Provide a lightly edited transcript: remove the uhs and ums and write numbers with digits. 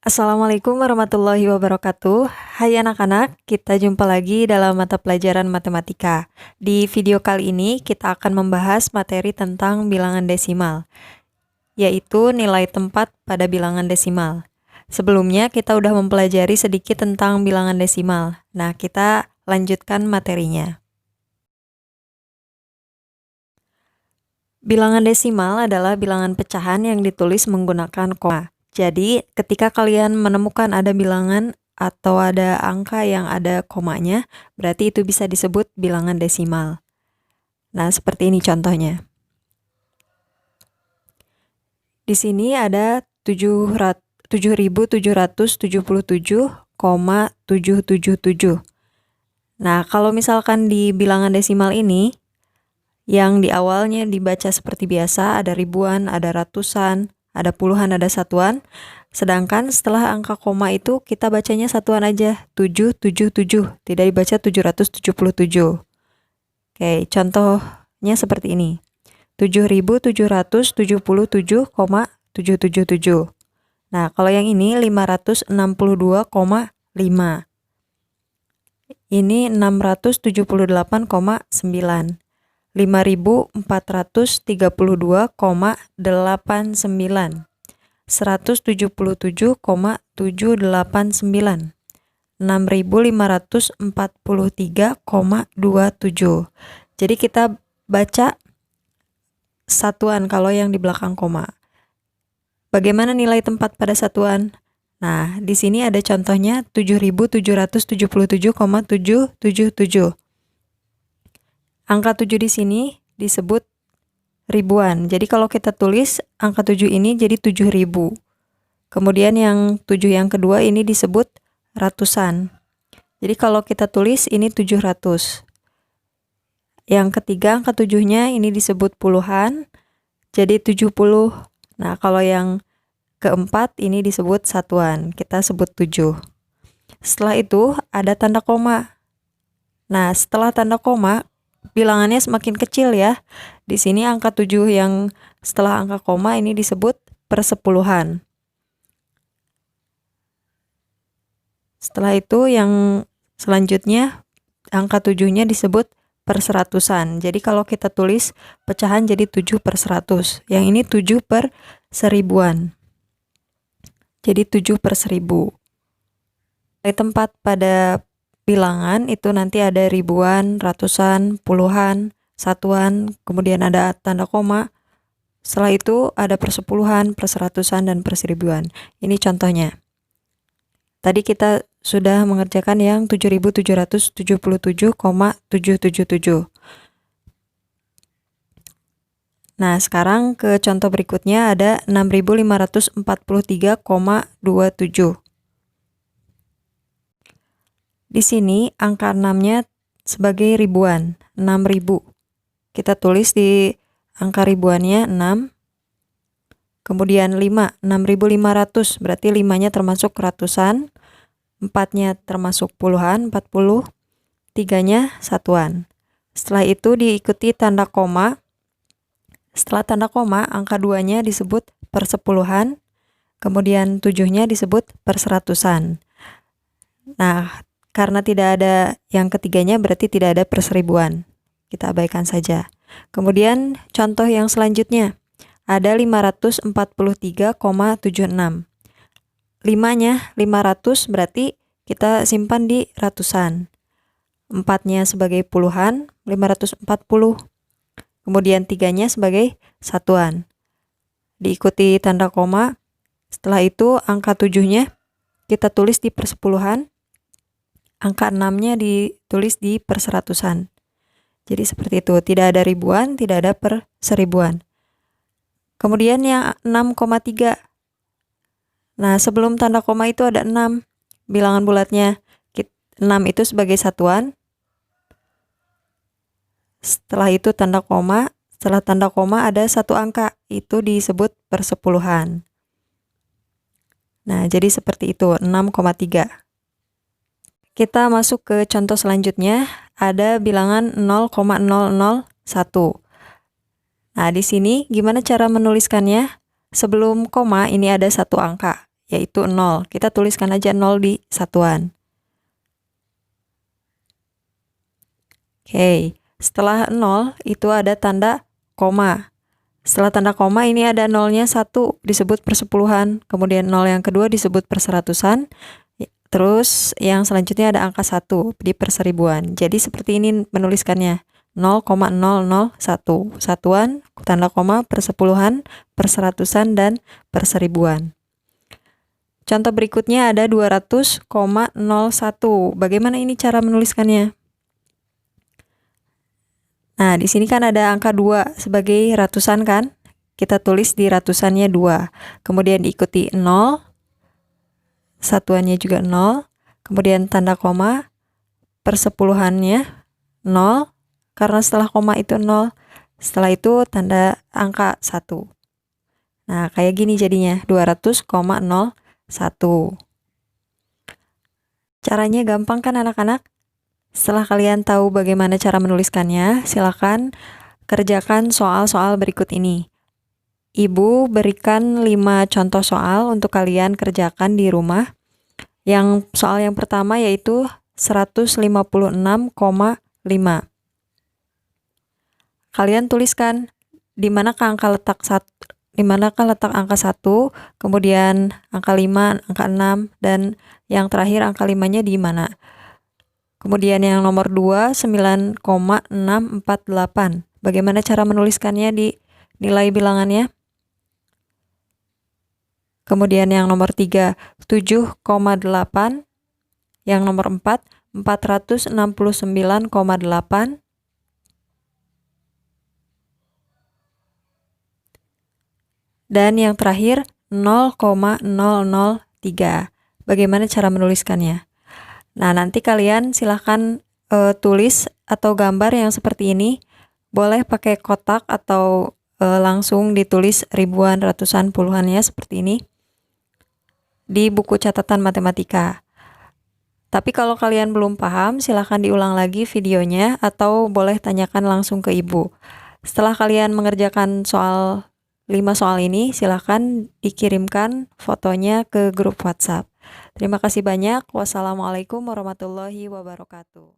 Assalamualaikum warahmatullahi wabarakatuh. Hai anak-anak, kita jumpa lagi dalam mata pelajaran matematika. Di video kali ini kita akan membahas materi tentang bilangan desimal, yaitu nilai tempat pada bilangan desimal. Sebelumnya kita udah mempelajari sedikit tentang bilangan desimal. Nah, kita lanjutkan materinya. Bilangan desimal adalah bilangan pecahan yang ditulis menggunakan koma. Jadi, ketika kalian menemukan ada bilangan atau ada angka yang ada komanya, berarti itu bisa disebut bilangan desimal. Nah, seperti ini contohnya. Di sini ada 7.777,777. Nah, kalau misalkan di bilangan desimal ini, yang di awalnya dibaca seperti biasa, ada ribuan, ada ratusan, ada puluhan, ada satuan. Sedangkan setelah angka koma itu kita bacanya satuan aja, 777, tidak dibaca 777. Oke, contohnya seperti ini. 7.777,777. Nah, kalau yang ini 562,5. Ini 678,9. 5.432,89, 177,789, 6.543,27. Jadi kita baca satuan kalau yang di belakang koma. Bagaimana nilai tempat pada satuan? Nah, di sini ada contohnya 7.777,777. Angka 7 di sini disebut ribuan. Jadi kalau kita tulis angka 7 ini jadi 7.000. Kemudian yang 7 yang kedua ini disebut ratusan. Jadi kalau kita tulis ini 700. Yang ketiga angka 7-nya ini disebut puluhan. Jadi 70. Nah, kalau yang keempat ini disebut satuan. Kita sebut 7. Setelah itu ada tanda koma. Nah, setelah tanda koma bilangannya semakin kecil ya. Di sini angka 7 yang setelah angka koma ini disebut persepuluhan. Setelah itu yang selanjutnya angka 7-nya disebut perseratusan. Jadi kalau kita tulis pecahan jadi 7/100. Yang ini 7/1000. Jadi 7/1000. Nilai tempat pada bilangan itu nanti ada ribuan, ratusan, puluhan, satuan, kemudian ada tanda koma. Setelah itu ada persepuluhan, perseratusan, dan perseribuan. Ini contohnya. Tadi kita sudah mengerjakan yang 7.777,777. Nah, sekarang ke contoh berikutnya ada 6.543,27. Di sini angka 6-nya sebagai ribuan, 6.000. Kita tulis di angka ribuannya 6. Kemudian 5, 6.500, berarti 5-nya termasuk ratusan, 4-nya termasuk puluhan, 40, 3-nya satuan. Setelah itu diikuti tanda koma. Setelah tanda koma, angka 2-nya disebut persepuluhan, kemudian 7-nya disebut perseratusan. Nah, karena tidak ada yang ketiganya berarti tidak ada perseribuan. Kita abaikan saja. Kemudian contoh yang selanjutnya. Ada 543,76. 5-nya 500 berarti kita simpan di ratusan. 4-nya sebagai puluhan, 540. Kemudian 3-nya sebagai satuan. Diikuti tanda koma. Setelah itu angka 7-nya kita tulis di persepuluhan. Angka 6-nya ditulis di perseratusan. Jadi seperti itu, tidak ada ribuan, tidak ada perseribuan. Kemudian yang 6,3. Nah, sebelum tanda koma itu ada 6. Bilangan bulatnya 6 itu sebagai satuan. Setelah itu tanda koma. Setelah tanda koma ada satu angka, itu disebut persepuluhan. Nah, jadi seperti itu, 6,3. Kita masuk ke contoh selanjutnya, ada bilangan 0,001. Nah, di sini gimana cara menuliskannya? Sebelum koma ini ada satu angka, yaitu 0. Kita tuliskan aja 0 di satuan. Oke, setelah 0 itu ada tanda koma. Setelah tanda koma ini ada nolnya 1 disebut persepuluhan, kemudian 0 yang kedua disebut perseratusan, terus yang selanjutnya ada angka 1 di perseribuan. Jadi seperti ini menuliskannya, 0,001, satuan, tanda koma, persepuluhan, perseratusan, dan perseribuan. Contoh berikutnya ada 200,01. Bagaimana ini cara menuliskannya? Nah, di sini kan ada angka 2 sebagai ratusan kan? Kita tulis di ratusannya 2. Kemudian diikuti 0, satuannya juga 0, kemudian tanda koma, persepuluhannya 0, karena setelah koma itu 0, setelah itu tanda angka 1. Nah, kayak gini jadinya, 200,01. Caranya gampang kan anak-anak? Setelah kalian tahu bagaimana cara menuliskannya, silakan kerjakan soal-soal berikut ini. Ibu berikan 5 contoh soal untuk kalian kerjakan di rumah. Soal yang pertama yaitu 156,5. Kalian tuliskan di manakah letak angka 1, kemudian angka 5, angka 6, dan yang terakhir angka 5-nya di mana. Kemudian yang nomor 2, 9,648. Bagaimana cara menuliskannya di nilai bilangannya? Kemudian yang nomor 3, 7,8. Yang nomor 4, 469,8. Dan yang terakhir, 0,003. Bagaimana cara menuliskannya? Nah, nanti kalian silahkan tulis atau gambar yang seperti ini. Boleh pakai kotak atau langsung ditulis ribuan, ratusan, puluhannya seperti ini di buku catatan matematika. Tapi kalau kalian belum paham, silahkan diulang lagi videonya atau boleh tanyakan langsung ke ibu. Setelah kalian mengerjakan 5 soal ini, silahkan dikirimkan fotonya ke grup WhatsApp. Terima kasih banyak. Wassalamualaikum warahmatullahi wabarakatuh.